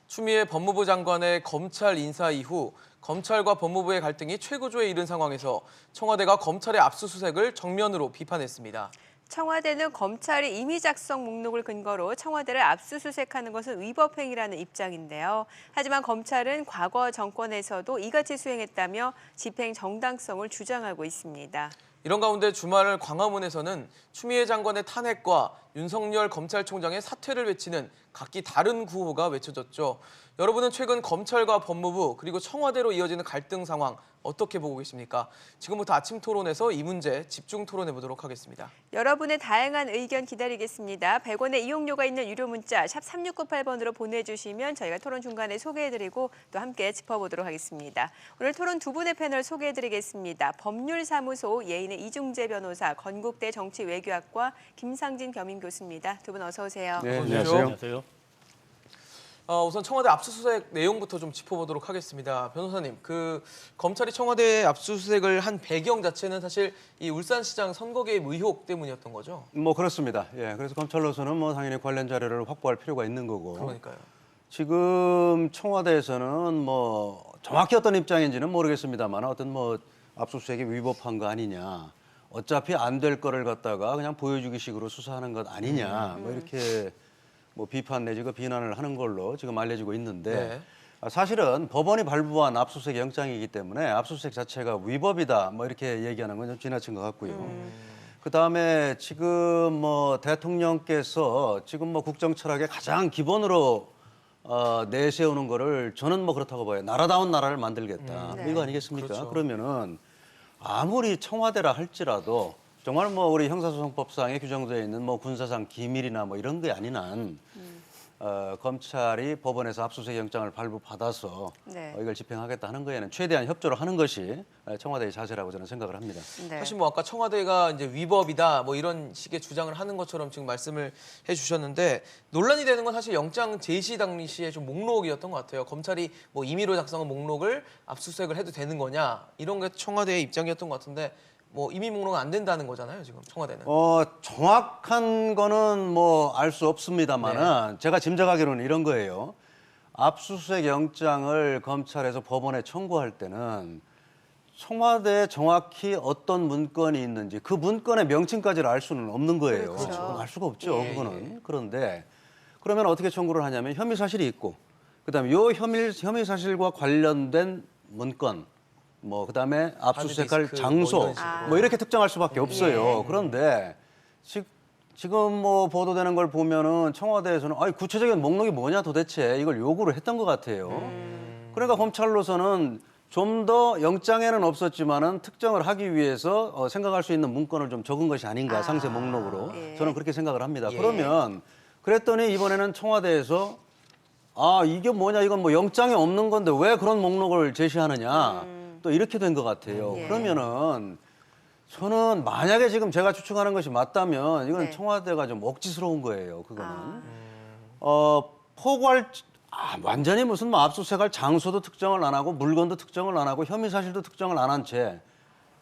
추미애 법무부 장관의 검찰 인사 이후 검찰과 법무부의 갈등이 최고조에 이른 상황에서 청와대가 검찰의 압수수색을 정면으로 비판했습니다. 청와대는 검찰이 임의 작성 목록을 근거로 청와대를 압수수색하는 것은 위법 행위라는 입장인데요. 하지만 검찰은 과거 정권에서도 이같이 수행했다며 집행 정당성을 주장하고 있습니다. 이런 가운데 주말 광화문에서는 추미애 장관의 탄핵과 윤석열 검찰총장의 사퇴를 외치는 각기 다른 구호가 외쳐졌죠. 여러분은 최근 검찰과 법무부 그리고 청와대로 이어지는 갈등 상황 어떻게 보고 계십니까? 지금부터 아침 토론에서 이 문제 집중 토론해 보도록 하겠습니다. 여러분의 다양한 의견 기다리겠습니다. 100원의 이용료가 있는 유료 문자 샵 3698번으로 보내주시면 저희가 토론 중간에 소개해드리고 또 함께 짚어보도록 하겠습니다. 오늘 토론 두 분의 패널 소개해드리겠습니다. 법률사무소 예인의 이중재 변호사, 건국대 정치외교학과 김상진 겸임 교수입니다. 두 분 어서 오세요. 네, 안녕하세요. 우선 청와대 압수수색 내용부터 좀 짚어보도록 하겠습니다. 변호사님, 검찰이 청와대 압수수색을 한 배경 자체는 사실 이 울산시장 선거 개입 의혹 때문이었던 거죠? 뭐 그렇습니다. 예, 그래서 검찰로서는 뭐 당연히 관련 자료를 확보할 필요가 있는 거고. 그러니까요. 지금 청와대에서는 뭐 정확히 어떤 입장인지는 모르겠습니다만 어떤 뭐 압수수색이 위법한 거 아니냐. 어차피 안 될 거를 갖다가 그냥 보여주기식으로 수사하는 것 아니냐. 뭐 이렇게 뭐 비판 내지 비난을 하는 걸로 지금 알려지고 있는데 사실은 법원이 발부한 압수수색 영장이기 때문에 압수수색 자체가 위법이다 뭐 이렇게 얘기하는 건 좀 지나친 것 같고요. 그다음에 지금 뭐 대통령께서 지금 뭐 국정 철학의 가장 기본으로 내세우는 거를 저는 뭐 그렇다고 봐요. 나라다운 나라를 만들겠다. 네. 이거 아니겠습니까? 그렇죠. 그러면은 아무리 청와대라 할지라도 정말 뭐 우리 형사소송법상에 규정되어 있는 뭐 군사상 기밀이나 뭐 이런 게 아닌 한 검찰이 법원에서 압수수색 영장을 발부받아서 네. 이걸 집행하겠다 하는 거에는 최대한 협조를 하는 것이 청와대의 자세라고 저는 생각을 합니다. 네. 사실 뭐 아까 청와대가 이제 위법이다 뭐 이런 식의 주장을 하는 것처럼 지금 말씀을 해주셨는데 논란이 되는 건 사실 영장 제시 당시에 좀 목록이었던 것 같아요. 검찰이 뭐 임의로 작성한 목록을 압수수색을 해도 되는 거냐 이런 게 청와대의 입장이었던 것 같은데 뭐 임의 목록은 안 된다는 거잖아요 지금 청와대는. 정확한 거는 뭐 알 수 없습니다만은 제가 짐작하기로는 이런 거예요. 압수수색 영장을 검찰에서 법원에 청구할 때는 청와대에 정확히 어떤 문건이 있는지 그 문건의 명칭까지를 알 수는 없는 거예요. 그렇죠. 그건 알 수가 없죠. 예, 그거는. 예. 그런데 그러면 어떻게 청구를 하냐면 혐의 사실이 있고 그다음에 요 혐의 사실과 관련된 문건 뭐 그다음에 압수수색할 하드디스크 장소 뭐 이런 식으로. 뭐 이렇게 특정할 수밖에 없어요. 그런데 지금 뭐 보도되는 걸 보면은 청와대에서는 아니 구체적인 목록이 뭐냐 도대체 이걸 요구를 했던 것 같아요. 그러니까 검찰로서는 좀 더 영장에는 없었지만은 특정을 하기 위해서 생각할 수 있는 문건을 좀 적은 것이 아닌가 상세 목록으로 예. 저는 그렇게 생각을 합니다. 예. 그러면 그랬더니 이번에는 청와대에서 아 이게 뭐냐 이건 뭐 영장에 없는 건데 왜 그런 목록을 제시하느냐 또 이렇게 된 것 같아요. 예. 그러면은 저는 만약에 지금 제가 추측하는 것이 맞다면 이건 네. 청와대가 좀 억지스러운 거예요. 그거는 아. 완전히 무슨 뭐 압수수색할 장소도 특정을 안 하고 물건도 특정을 안 하고 혐의 사실도 특정을 안 한 채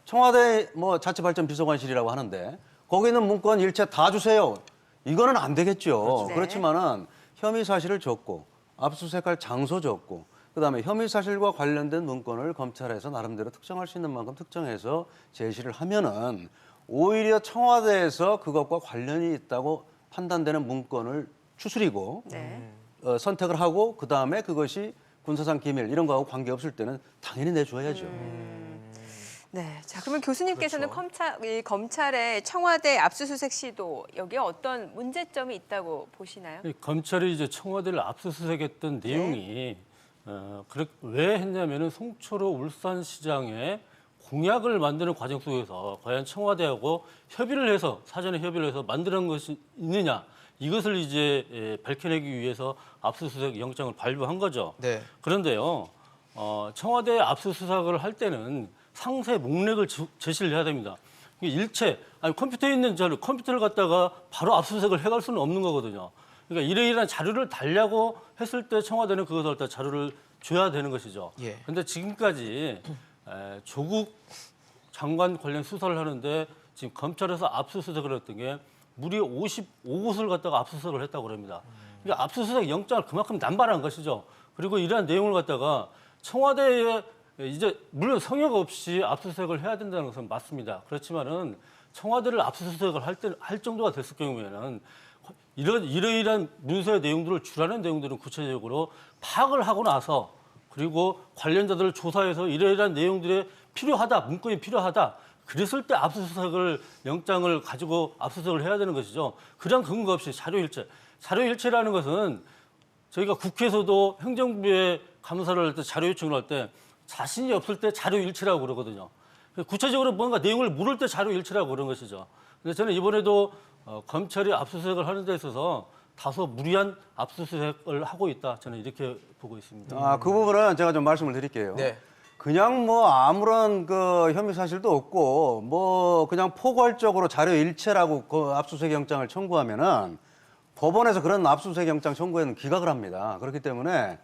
청와대 뭐 자치발전비서관실이라고 하는데 거기 있는 문건 일체 다 주세요. 이거는 안 되겠죠. 그렇죠. 네. 그렇지만은 혐의 사실을 적고 압수수색할 장소 적고 그다음에 혐의 사실과 관련된 문건을 검찰에서 나름대로 특정할 수 있는 만큼 특정해서 제시를 하면은 오히려 청와대에서 그것과 관련이 있다고 판단되는 문건을 추스리고 네. 선택을 하고 그다음에 그것이 군사상 기밀 이런 거하고 관계없을 때는 당연히 내줘야죠. 네. 자, 그러면 교수님께서는 그렇죠. 검찰의 청와대 압수수색 시도 여기에 어떤 문제점이 있다고 보시나요? 검찰이 이제 청와대를 압수수색했던 내용이 왜 했냐면은 송철호 울산시장의 공약을 만드는 과정 속에서 과연 청와대하고 협의를 해서 사전에 협의를 해서 만드는 것이 있느냐 이것을 이제 밝혀내기 위해서 압수수색 영장을 발부한 거죠. 네. 그런데요, 청와대 압수수색을 할 때는 상세 목록을 제시를 해야 됩니다. 이게 일체 컴퓨터에 있는 자료, 컴퓨터를 갖다가 바로 압수수색을 해갈 수는 없는 거거든요. 그러니까 이러이러한 자료를 달라고 했을 때 청와대는 그것을 갖다 자료를 줘야 되는 것이죠. 예. 그런데 지금까지 조국 장관 관련 수사를 하는데 지금 검찰에서 압수수색을 했던 게 무려 55곳을 갖다가 압수수색을 했다고 합니다. 그러니까 압수수색 영장을 그만큼 남발한 것이죠. 그리고 이러한 내용을 갖다가 청와대에 이제 물론 성역 없이 압수수색을 해야 된다는 것은 맞습니다. 그렇지만은 청와대를 압수수색을 할 정도가 됐을 경우에는 이러이러한 문서의 내용들을 주라는 내용들은 구체적으로 파악을 하고 나서 그리고 관련자들을 조사해서 이러이러한 내용들이 필요하다, 문건이 필요하다. 그랬을 때 압수수색을 영장을 가지고 압수수색을 해야 되는 것이죠. 그런 근거 없이 자료일체. 자료일체라는 것은 저희가 국회에서도 행정부에 감사를 할 때 자료 요청을 할 때 자신이 없을 때 자료일체라고 그러거든요. 구체적으로 뭔가 내용을 물을 때 자료일체라고 그런 것이죠. 근데 저는 이번에도 검찰이 압수수색을 하는 데 있어서 다소 무리한 압수수색을 하고 있다. 저는 이렇게 보고 있습니다. 그 부분은 제가 좀 말씀을 드릴게요. 네. 그냥 뭐 아무런 그 혐의 사실도 없고 뭐 그냥 포괄적으로 자료 일체라고 그 압수수색 영장을 청구하면은 법원에서 그런 압수수색 영장 청구에는 기각을 합니다. 그렇기 때문에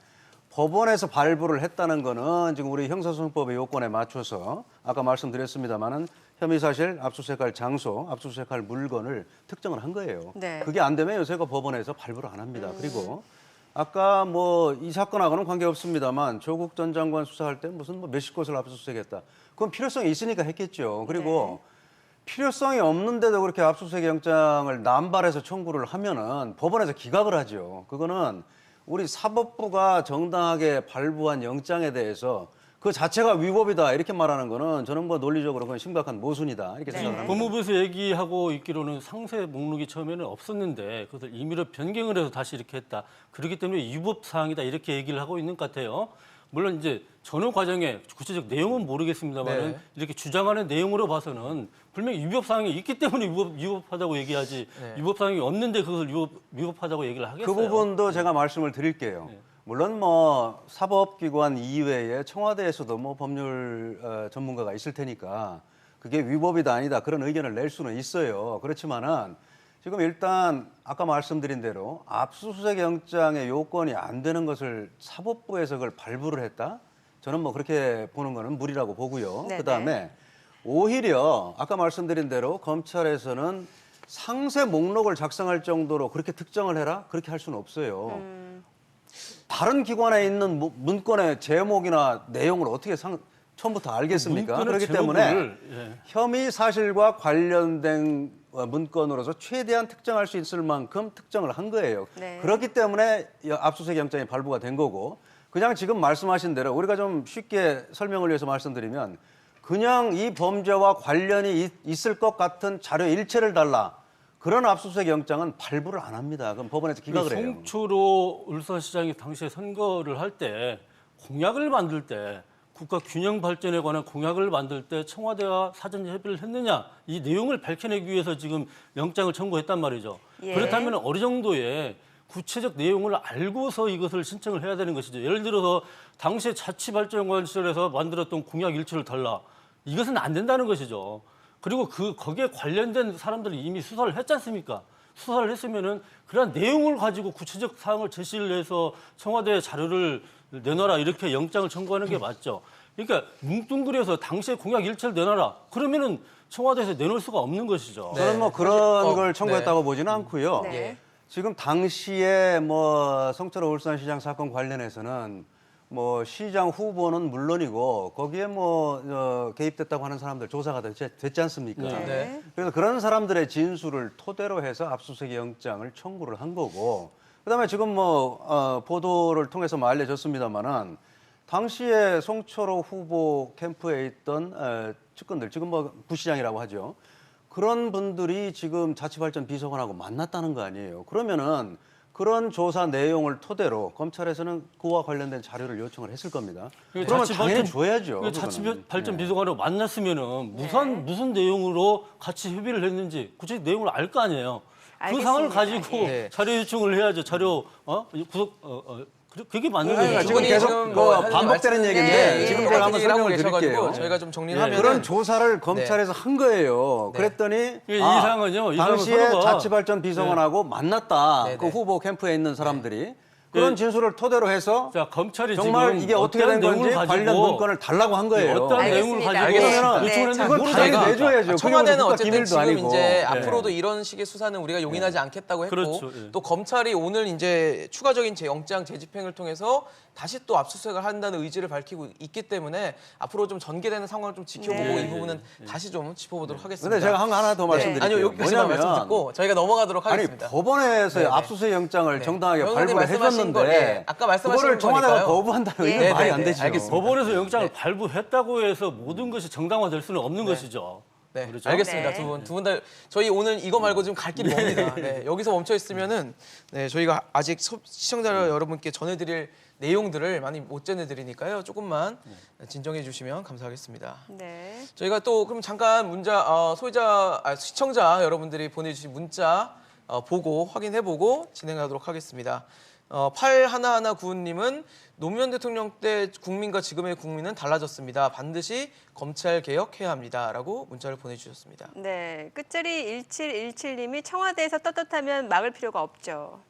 법원에서 발부를 했다는 거는 지금 우리 형사소송법의 요건에 맞춰서 아까 말씀드렸습니다마는 혐의 사실, 압수수색할 장소, 압수수색할 물건을 특정을 한 거예요. 네. 그게 안 되면 요새가 법원에서 발부를 안 합니다. 그리고 아까 뭐 이 사건하고는 관계없습니다만 조국 전 장관 수사할 때 무슨 뭐 몇십 곳을 압수수색했다. 그건 필요성이 있으니까 했겠죠. 그리고 필요성이 없는데도 그렇게 압수수색 영장을 남발해서 청구를 하면은 법원에서 기각을 하죠. 그거는 우리 사법부가 정당하게 발부한 영장에 대해서 그 자체가 위법이다 이렇게 말하는 거는 저는 뭐 논리적으로 그건 심각한 모순이다 이렇게 생각을 합니다. 법무부에서 얘기하고 있기로는 상세 목록이 처음에는 없었는데 그것을 임의로 변경을 해서 다시 이렇게 했다. 그렇기 때문에 위법 사항이다 이렇게 얘기를 하고 있는 것 같아요. 물론 이제 전후 과정에 구체적 내용은 모르겠습니다만은 네. 이렇게 주장하는 내용으로 봐서는 분명히 위법 사항이 있기 때문에 위법하다고 얘기하지 위법 사항이 없는데 그것을 위법하다고 얘기를 하겠어요. 그 부분도 제가 말씀을 드릴게요. 물론 뭐 사법기관 이외에 청와대에서도 뭐 법률 전문가가 있을 테니까 그게 위법이다 아니다 그런 의견을 낼 수는 있어요. 그렇지만은 지금 일단 아까 말씀드린 대로 압수수색 영장의 요건이 안 되는 것을 사법부에서 그걸 발부를 했다? 저는 뭐 그렇게 보는 거는 무리라고 보고요. 네네. 그다음에 오히려 아까 말씀드린 대로 검찰에서는 상세 목록을 작성할 정도로 그렇게 특정을 해라? 그렇게 할 수는 없어요. 다른 기관에 있는 문건의 제목이나 내용을 어떻게 처음부터 알겠습니까? 문건의 그렇기 때문에 제목을, 혐의 사실과 관련된 문건으로서 최대한 특정할 수 있을 만큼 특정을 한 거예요. 네. 그렇기 때문에 압수수색 영장이 발부가 된 거고 그냥 지금 말씀하신 대로 우리가 좀 쉽게 설명을 위해서 말씀드리면 그냥 이 범죄와 관련이 있을 것 같은 자료 일체를 달라. 그런 압수수색 영장은 발부를 안 합니다. 그럼 법원에서 기각을 해요. 송초로 울산시장이 당시에 선거를 할 때 공약을 만들 때 국가 균형 발전에 관한 공약을 만들 때 청와대와 사전 협의를 했느냐 이 내용을 밝혀내기 위해서 지금 영장을 청구했단 말이죠. 예. 그렇다면 어느 정도의 구체적 내용을 알고서 이것을 신청을 해야 되는 것이죠. 예를 들어서 당시에 자치발전관 시절에서 만들었던 공약 일치를 달라. 이것은 안 된다는 것이죠. 그리고 거기에 관련된 사람들이 이미 수사를 했지 않습니까? 수사를 했으면은 그런 내용을 가지고 구체적 사항을 제시를 해서 청와대 자료를 내놔라 이렇게 영장을 청구하는 게 맞죠. 그러니까 뭉뚱그려서 당시에 공약 일체를 내놔라. 그러면은 청와대에서 내놓을 수가 없는 것이죠. 저는 뭐 그런 걸 청구했다고 보지는 않고요. 네. 지금 당시에 뭐 성철호 울산시장 사건 관련해서는 뭐 시장 후보는 물론이고 거기에 뭐 개입됐다고 하는 사람들 조사가 됐지 않습니까? 네. 그래서 그런 사람들의 진술을 토대로 해서 압수수색 영장을 청구를 한 거고 그다음에 지금 뭐 보도를 통해서 뭐 알려졌습니다마는 당시에 송철호 후보 캠프에 있던 측근들 지금 뭐 부시장이라고 하죠. 그런 분들이 지금 자치발전 비서관하고 만났다는 거 아니에요. 그러면은 그런 조사 내용을 토대로 검찰에서는 그와 관련된 자료를 요청을 했을 겁니다. 그러면 당연히 줘야죠. 자치발전 비서관으로 만났으면은 무슨 내용으로 같이 협의를 했는지 구체적 내용을 알 거 아니에요. 그 상황을 가지고 예. 자료 요청을 해야죠. 자료 구속 그게 맞는 거예요. 지금 그분이 계속 지금 뭐 하는 반복되는 말씀이 얘기인데 네, 지금 예. 제가 한번 얘기를 하고 설명을 계셔가지고 드릴게요. 저희가 좀 정리를 하면 그런 조사를 검찰에서 한 거예요. 네. 그랬더니 이 상은요. 이 상은 당시에 서로가- 자치발전 비서관하고 만났다. 네, 그 네. 후보 캠프에 있는 사람들이 그런 진술을 토대로 해서 자, 검찰이 정말 지금 이게 어떻게 어떠한 된 건지 내용을 가지고 관련 문건을 달라고 한 거예요. 어떤 알겠습니다. 내용을 가지고 알겠습니다. 요청을 네, 했는지 그건 모르잖아요. 당연히 내줘야죠. 청와대는 그건 어쨌든 기밀도 지금 아니고. 이제 앞으로도 이런 식의 수사는 우리가 용인하지 않겠다고 했고 그렇죠. 예. 또 검찰이 오늘 이제 추가적인 영장 재집행을 통해서 다시 또 압수수색을 한다는 의지를 밝히고 있기 때문에 앞으로 좀 전개되는 상황을 좀 지켜보고 네. 이 부분은 다시 좀 짚어보도록 하겠습니다. 근데 제가 하나 더 말씀드릴게요. 아니요, 여기까지만 말씀 듣고 저희가 넘어가도록 아니 하겠습니다. 법원에서 네네. 압수수색 영장을 네. 정당하게 의원님 발부를 말씀하신 거, 해줬는데 예. 아까 말씀하신 그거를 청와대가 거니까요. 거부한다는 예. 이건 말이 안 네네네. 되죠. 알겠습니다. 법원에서 영장을 네. 발부했다고 해서 모든 것이 정당화될 수는 없는 것이죠. 네, 그렇죠? 알겠습니다. 네. 두 분 다 저희 오늘 이거 말고 지금 갈 길이 멉니다. 네, 여기서 멈춰 있으면은 네, 저희가 아직 시청자 여러분께 전해드릴 내용들을 많이 못 전해드리니까요. 조금만 진정해 주시면 감사하겠습니다. 네. 저희가 또 그럼 잠깐 시청자 여러분들이 보내주신 문자 보고 확인해보고 진행하도록 하겠습니다. 8119님은 노무현 대통령 때 국민과 지금의 국민은 달라졌습니다. 반드시 검찰 개혁해야 합니다라고 문자를 보내주셨습니다. 네. 끝자리 1717님이 청와대에서 떳떳하면 막을 필요가 없죠.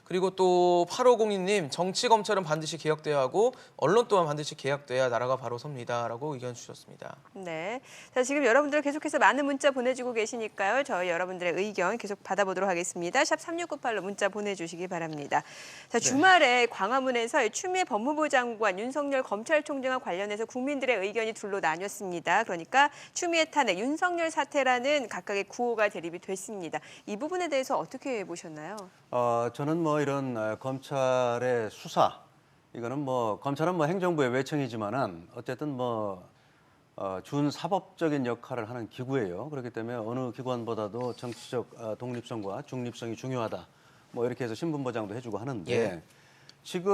그리고 또 8502님 정치 검찰은 반드시 개혁돼야 하고 언론 또한 반드시 개혁돼야 나라가 바로 섭니다라고 의견 주셨습니다. 네. 자, 지금 여러분들 계속해서 많은 문자 보내주고 계시니까요. 저희 여러분들의 의견 계속 받아보도록 하겠습니다. 샵 3698로 문자 보내주시기 바랍니다. 자, 주말에 광화문에서 추미애 법무부 장관, 윤석열 검찰총장과 관련해서 국민들의 의견이 둘로 나뉘었습니다. 그러니까 추미애 탄핵, 윤석열 사퇴라는 각각의 구호가 대립이 됐습니다. 이 부분에 대해서 어떻게 보셨나요? 저는 뭐 이런 검찰의 수사 이거는 뭐 검찰은 뭐 행정부의 외청이지만은 어쨌든 뭐 준사법적인 역할을 하는 기구예요. 그렇기 때문에 어느 기관보다도 정치적 독립성과 중립성이 중요하다. 뭐 이렇게 해서 신분 보장도 해주고 하는데 예. 지금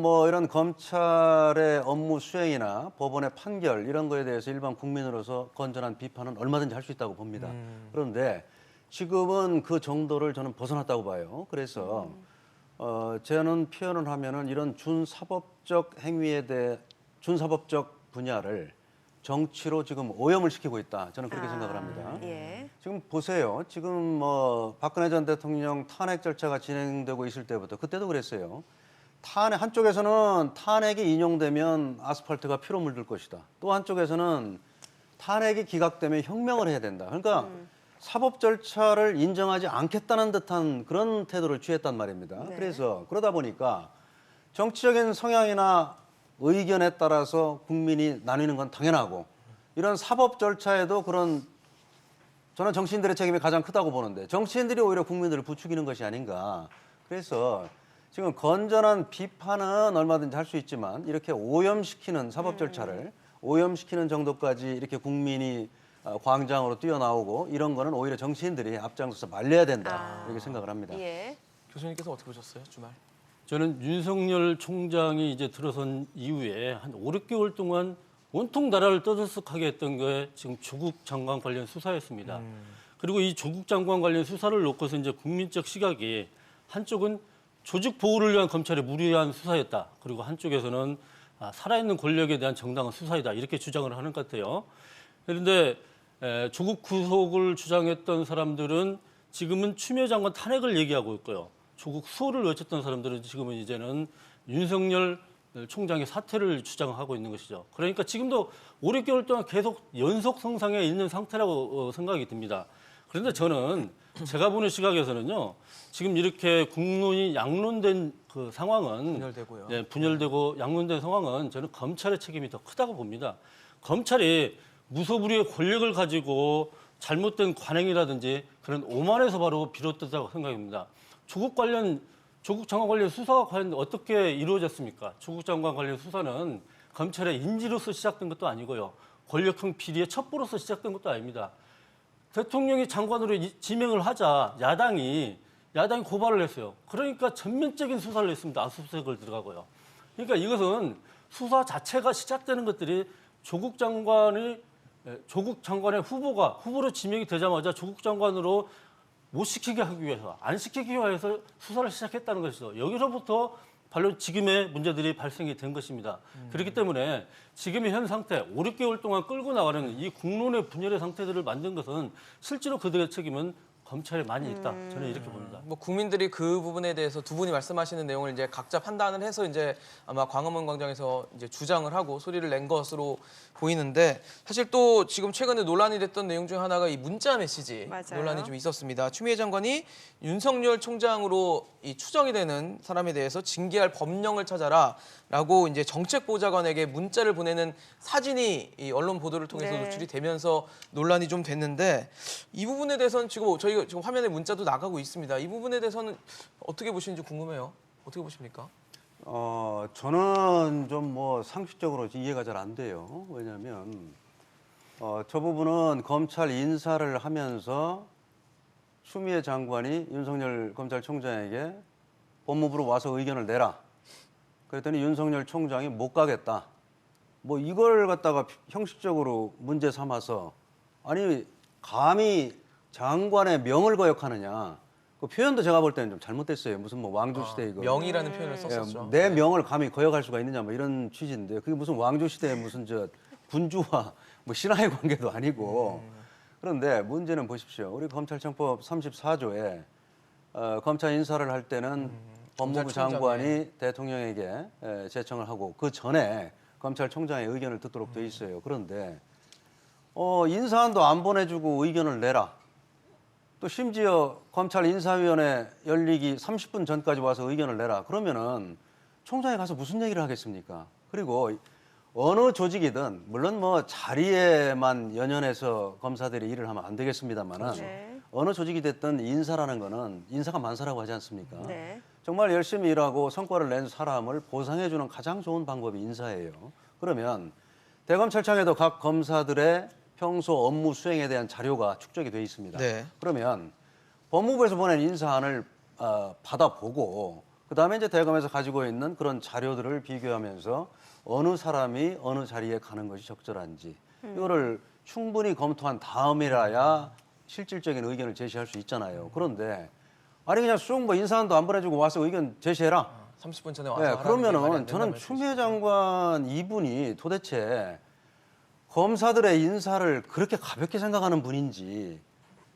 뭐 이런 검찰의 업무 수행이나 법원의 판결 이런 거에 대해서 일반 국민으로서 건전한 비판은 얼마든지 할 수 있다고 봅니다. 그런데 지금은 그 정도를 저는 벗어났다고 봐요. 그래서 저는 표현을 하면은 이런 준사법적 행위에 대해 준사법적 분야를 정치로 지금 오염을 시키고 있다. 저는 그렇게 생각을 합니다. 예. 지금 보세요. 지금 뭐 박근혜 전 대통령 탄핵 절차가 진행되고 있을 때부터 그때도 그랬어요. 탄핵 한쪽에서는 탄핵이 인용되면 아스팔트가 피로 물들 것이다. 또 한쪽에서는 탄핵이 기각되면 혁명을 해야 된다. 그러니까 사법 절차를 인정하지 않겠다는 듯한 그런 태도를 취했단 말입니다. 네. 그래서 그러다 보니까 정치적인 성향이나 의견에 따라서 국민이 나뉘는 건 당연하고 이런 사법 절차에도 그런 저는 정치인들의 책임이 가장 크다고 보는데 정치인들이 오히려 국민들을 부추기는 것이 아닌가. 그래서 지금 건전한 비판은 얼마든지 할 수 있지만 이렇게 오염시키는 사법 절차를 오염시키는 정도까지 이렇게 국민이 광장으로 뛰어나오고 이런 거는 오히려 정치인들이 앞장서서 말려야 된다 이렇게 생각을 합니다. 예. 교수님께서 어떻게 보셨어요, 주말? 저는 윤석열 총장이 이제 들어선 이후에 한 5, 6개월 동안 온통 나라를 떠들썩하게 했던 게 지금 조국 장관 관련 수사였습니다. 그리고 이 조국 장관 관련 수사를 놓고서 이제 국민적 시각이 한쪽은 조직 보호를 위한 검찰의 무리한 수사였다. 그리고 한쪽에서는 살아있는 권력에 대한 정당한 수사이다. 이렇게 주장을 하는 것 같아요. 그런데 조국 구속을 주장했던 사람들은 지금은 추미애 장관 탄핵을 얘기하고 있고요. 조국 수호를 외쳤던 사람들은 지금은 이제는 윤석열 총장의 사퇴를 주장하고 있는 것이죠. 그러니까 지금도 5, 6개월 동안 계속 연속 성상에 있는 상태라고 생각이 듭니다. 그런데 저는 제가 보는 시각에서는요. 지금 이렇게 국론이 양론된 그 상황은 분열되고요. 네, 분열되고 양론된 상황은 저는 검찰의 책임이 더 크다고 봅니다. 검찰이 무소불위의 권력을 가지고 잘못된 관행이라든지 그런 오만에서 바로 비롯됐다고 생각합니다. 조국 장관 관련 수사가 과연 어떻게 이루어졌습니까? 조국 장관 관련 수사는 검찰의 인지로서 시작된 것도 아니고요. 권력형 비리의 첩보로서 시작된 것도 아닙니다. 대통령이 장관으로 지명을 하자 야당이 고발을 했어요. 그러니까 전면적인 수사를 했습니다. 압수수색을 들어가고요. 그러니까 이것은 수사 자체가 시작되는 것들이 조국 장관의 후보로 지명이 되자마자 조국 장관으로 못 시키게 하기 위해서, 안 시키기 위해서 수사를 시작했다는 것이죠. 여기서부터 바로 지금의 문제들이 발생이 된 것입니다. 그렇기 때문에 지금의 현 상태, 5, 6개월 동안 끌고 나가는 이 국론의 분열의 상태들을 만든 것은 실제로 그들의 책임은 검찰에 많이 있다. 저는 이렇게 봅니다. 뭐 국민들이 그 부분에 대해서 두 분이 말씀하시는 내용을 이제 각자 판단을 해서 이제 아마 광화문 광장에서 이제 주장을 하고 소리를 낸 것으로 보이는데 사실 또 지금 최근에 논란이 됐던 내용 중 하나가 이 문자 메시지 맞아요. 논란이 좀 있었습니다. 추미애 장관이 윤석열 총장으로 이 추정이 되는 사람에 대해서 징계할 법령을 찾아라라고 이제 정책보좌관에게 문자를 보내는 사진이 이 언론 보도를 통해서 네. 노출이 되면서 논란이 좀 됐는데 이 부분에 대해서는 지금 저희가 지금 화면에 문자도 나가고 있습니다. 이 부분에 대해서는 어떻게 보시는지 궁금해요. 어떻게 보십니까? 저는 좀 뭐 상식적으로 이해가 잘 안 돼요. 왜냐하면 저 부분은 검찰 인사를 하면서 추미애 장관이 윤석열 검찰총장에게 법무부로 와서 의견을 내라. 그랬더니 윤석열 총장이 못 가겠다. 뭐 이걸 갖다가 형식적으로 문제 삼아서 아니 감히 장관의 명을 거역하느냐. 그 표현도 제가 볼 때는 좀 잘못됐어요. 무슨 뭐 왕조 시대 이거. 명이라는 표현을 썼었죠. 내 명을 감히 거역할 수가 있느냐 뭐 이런 취지인데 그게 무슨 왕조 시대에 무슨 저 군주와 뭐 신하의 관계도 아니고 그런데 문제는 보십시오. 우리 검찰청법 34조에 검찰 인사를 할 때는 법무부 장관이 대통령에게 제청을 하고 그 전에 검찰총장의 의견을 듣도록 돼 있어요. 그런데 인사안도 안 보내주고 의견을 내라. 또 심지어 검찰 인사위원회 열리기 30분 전까지 와서 의견을 내라. 그러면은 총장에 가서 무슨 얘기를 하겠습니까? 그리고 어느 조직이든 물론 뭐 자리에만 연연해서 검사들이 일을 하면 안 되겠습니다만은 네. 어느 조직이 됐든 인사라는 거는 인사가 만사라고 하지 않습니까? 네. 정말 열심히 일하고 성과를 낸 사람을 보상해주는 가장 좋은 방법이 인사예요. 그러면 대검찰청에도 각 검사들의 평소 업무 수행에 대한 자료가 축적이 돼 있습니다. 네. 그러면 법무부에서 보낸 인사안을 받아보고 그다음에 이제 대검에서 가지고 있는 그런 자료들을 비교하면서 어느 사람이 어느 자리에 가는 것이 적절한지 이거를 충분히 검토한 다음이라야 실질적인 의견을 제시할 수 있잖아요. 그런데 아니 그냥 쑥 뭐 인사안도 안 보내주고 와서 의견 제시해라. 30분 전에 와서 네, 하라는 게 말이 안 그러면은 된다는 저는 말씀이시죠? 추미애 장관 이분이 도대체 검사들의 인사를 그렇게 가볍게 생각하는 분인지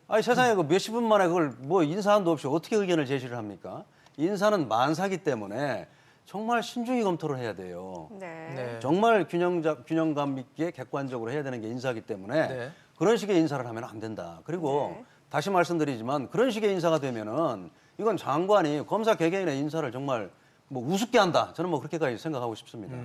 아니 세상에 그 몇십 분 만에 그걸 뭐 인사안도 없이 어떻게 의견을 제시를 합니까? 인사는 만사기 때문에 정말 신중히 검토를 해야 돼요. 네. 네. 정말 균형감 있게 객관적으로 해야 되는 게 인사기 때문에 네. 그런 식의 인사를 하면 안 된다. 그리고 네. 다시 말씀드리지만 그런 식의 인사가 되면은 이건 장관이 검사 개개인의 인사를 정말 뭐 우습게 한다. 저는 뭐 그렇게까지 생각하고 싶습니다.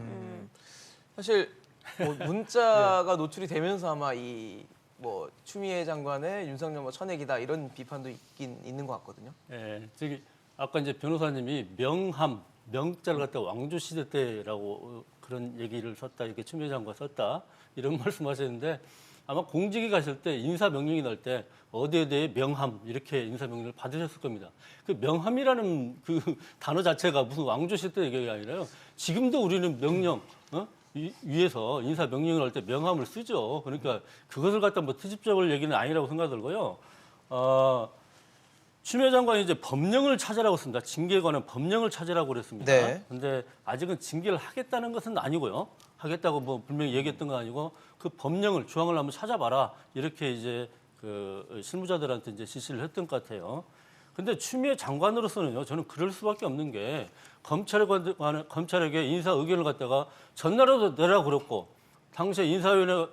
사실 뭐 문자가 노출이 되면서 아마 이 뭐 추미애 장관의 윤석열 뭐 천액이다 이런 비판도 있긴 있는 것 같거든요. 예, 저기 아까 이제 변호사님이 명함, 명자를 갖다 왕조 시대 때라고 그런 얘기를 썼다, 이렇게 추미애 장관 썼다 이런 말씀하셨는데 아마 공직에 가실 때 인사 명령이 날 때 어디에 대해 명함 이렇게 인사 명령을 받으셨을 겁니다. 그 명함이라는 그 단어 자체가 무슨 왕조 시대 얘기가 아니라요. 지금도 우리는 명령 위에서 인사 명령을 할 때 명함을 쓰죠. 그러니까 그것을 갖다 뭐 트집적을 얘기는 아니라고 생각들고요. 추미애 장관이 이제 법령을 찾으라고 씁니다. 징계에 관한 법령을 찾으라고 그랬습니다. 네. 근데 아직은 징계를 하겠다는 것은 아니고요. 하겠다고 뭐 분명히 얘기했던 건 아니고 그 법령을 조항을 한번 찾아봐라 이렇게 이제 그 실무자들한테 이제 지시를 했던 것 같아요. 근데 추미애 장관으로서는요, 저는 그럴 수밖에 없는 게 검찰에게 인사 의견을 갖다가 전날에도 내라 그랬고, 당시에 인사위원회가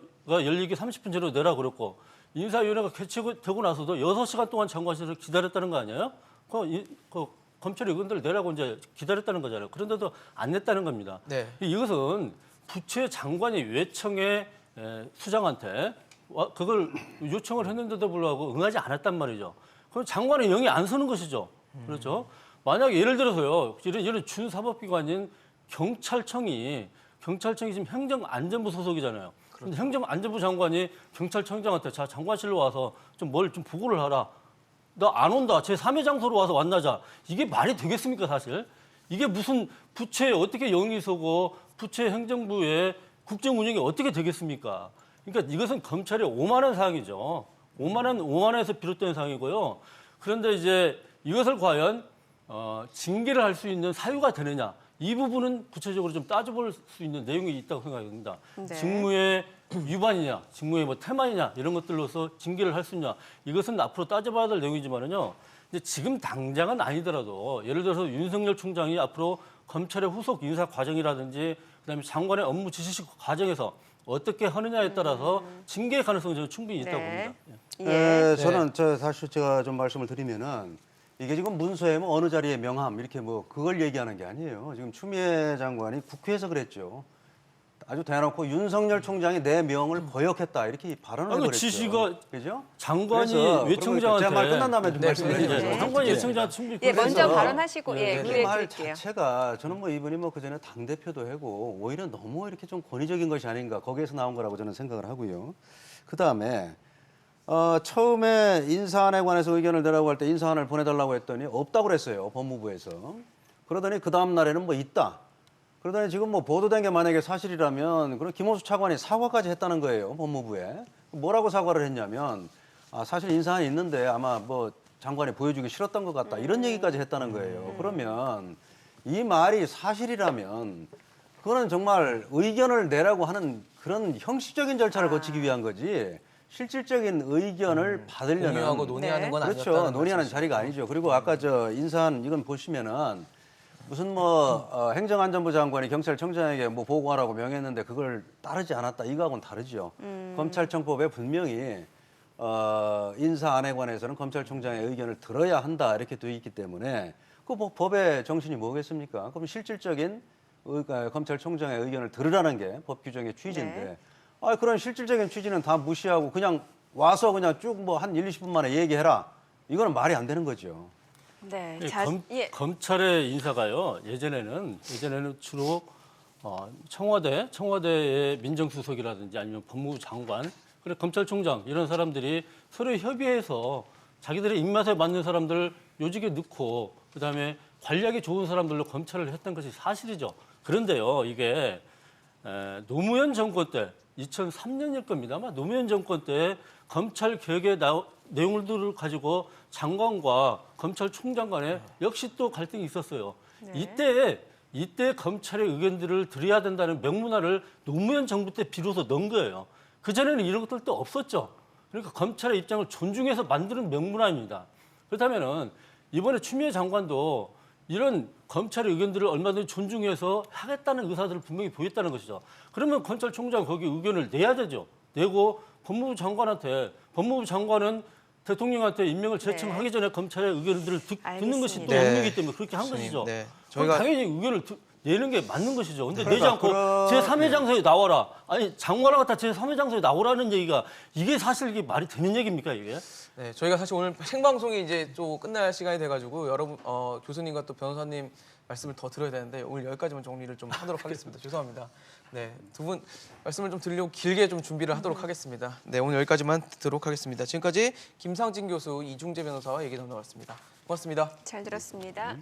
열리기 30분 전에 내라 그랬고, 인사위원회가 개최되고 나서도 6시간 동안 장관실에서 기다렸다는 거 아니에요? 그 검찰 의견들 내라고 이제 기다렸다는 거잖아요. 그런데도 안 냈다는 겁니다. 네. 이것은 부처의 장관이 외청의 수장한테 그걸 요청을 했는데도 불구하고 응하지 않았단 말이죠. 그럼 장관은 영이 안 서는 것이죠. 그렇죠? 만약에 예를 들어서요, 이런 준사법기관인 경찰청이 지금 행정안전부 소속이잖아요. 그런데 행정안전부 장관이 경찰청장한테 자 장관실로 와서 좀 뭘 좀 보고를 하라. 나 안 온다. 제 3회 장소로 와서 만나자. 이게 말이 되겠습니까, 사실? 이게 무슨 부처에 어떻게 영이 서고 부처 행정부의 국정 운영이 어떻게 되겠습니까? 그러니까 이것은 검찰의 오만한 사항이죠. 오만에서 비롯된 사항이고요. 그런데 이제 이것을 과연 징계를 할 수 있는 사유가 되느냐? 이 부분은 구체적으로 좀 따져볼 수 있는 내용이 있다고 생각합니다. 네. 직무의 위반이냐, 직무의 뭐 태만이냐 이런 것들로서 징계를 할 수 있냐 이것은 앞으로 따져봐야 될 내용이지만은요. 근데 지금 당장은 아니더라도 예를 들어서 윤석열 총장이 앞으로 검찰의 후속 인사 과정이라든지 그다음에 장관의 업무 지시 과정에서 어떻게 하느냐에 따라서 징계 가능성은 저는 충분히 있다고 봅니다. 예. 예. 저는 사실 제가 좀 말씀을 드리면은 이게 지금 문서에 뭐 어느 자리에 명함 이렇게 뭐 그걸 얘기하는 게 아니에요. 지금 추미애 장관이 국회에서 그랬죠. 아주 대놓고 윤석열 총장이 내 명을 거역했다 이렇게 발언을 아니, 해버렸죠. 지시가 그죠? 장관이 그래서 외청장한테 제말 끝난 다음에 좀 네, 말씀을 네, 드리죠. 네. 장관이 외청장한테 충분히 예, 먼저 그래서 발언하시고 예, 그 기회 말 드릴게요. 자체가 저는 뭐 이분이 뭐 그전에 당대표도 하고 오히려 너무 이렇게 좀 권위적인 것이 아닌가 거기에서 나온 거라고 저는 생각을 하고요. 그다음에 처음에 인사안에 관해서 의견을 내라고 할 때 인사안을 보내달라고 했더니 없다고 그랬어요. 법무부에서. 그러더니 그 다음 날에는 뭐 있다. 그러더니 지금 뭐 보도된 게 만약에 사실이라면 그럼 김호수 차관이 사과까지 했다는 거예요. 법무부에. 뭐라고 사과를 했냐면 사실 인사안이 있는데 아마 뭐 장관이 보여주기 싫었던 것 같다. 이런 얘기까지 했다는 거예요. 그러면 이 말이 사실이라면 그거는 정말 의견을 내라고 하는 그런 형식적인 절차를 거치기 위한 거지 실질적인 의견을 받으려는 공유하고 논의하는 네. 건 그렇죠. 아니었다는 논의하는 말씀이시죠. 자리가 아니죠. 그리고 아까 저 인사안 이건 보시면은 무슨 뭐 행정안전부 장관이 경찰청장에게 뭐 보고하라고 명했는데 그걸 따르지 않았다. 이거하고는 다르죠. 검찰청법에 분명히 인사안에 관해서는 검찰총장의 의견을 들어야 한다 이렇게 돼 있기 때문에 그 뭐 법의 정신이 뭐겠습니까? 그럼 실질적인 검찰총장의 의견을 들으라는 게 법 규정의 취지인데 그런 실질적인 취지는 다 무시하고 그냥 와서 그냥 쭉 뭐 한 1, 20분 만에 얘기해라. 이거는 말이 안 되는 거죠. 네. 예, 자, 예. 검찰의 인사가요. 예전에는 주로 청와대의 민정수석이라든지 아니면 법무부 장관, 그리고 검찰총장 이런 사람들이 서로 협의해서 자기들의 입맛에 맞는 사람들을 요직에 넣고 그다음에 관리하기 좋은 사람들로 검찰을 했던 것이 사실이죠. 그런데요, 이게 노무현 정권 때 2003년일 겁니다. 아마 노무현 정권 때 검찰 개혁의 내용들을 가지고 장관과 검찰총장 간에 역시 또 갈등이 있었어요. 네. 이때 검찰의 의견들을 드려야 된다는 명문화를 노무현 정부 때 비로소 넣은 거예요. 그전에는 이런 것들도 없었죠. 그러니까 검찰의 입장을 존중해서 만드는 명문화입니다. 그렇다면은 이번에 추미애 장관도 이런 검찰의 의견들을 얼마든지 존중해서 하겠다는 의사들을 분명히 보였다는 것이죠. 그러면 검찰총장 거기 의견을 내야 되죠. 내고 법무부 장관은 대통령한테 임명을 제청하기 전에 검찰의 의견들을 듣는 것이 또 알겠습니다. 업무이기 때문에 그렇게 한 교수님, 것이죠. 네. 그럼 저희가 당연히 의견을 내는 게 맞는 것이죠. 근데 그러니까 내지 않고 제3의 장소에 나와라. 아니 장관을 갖다 제3의 장소에 나오라는 얘기가 이게 사실 이게 말이 되는 얘기입니까 이게? 네, 저희가 사실 오늘 생방송이 이제 좀 끝날 시간이 돼가지고 여러분 교수님과 또 변호사님 말씀을 더 들어야 되는데 오늘 여기까지만 정리를 좀 하도록 하겠습니다. 죄송합니다. 네, 두 분 말씀을 좀 드리려고 길게 좀 준비를 하도록 하겠습니다. 네, 오늘 여기까지만 듣도록 하겠습니다. 지금까지 김상진 교수, 이중재 변호사와 얘기 나눠봤습니다. 고맙습니다. 잘 들었습니다.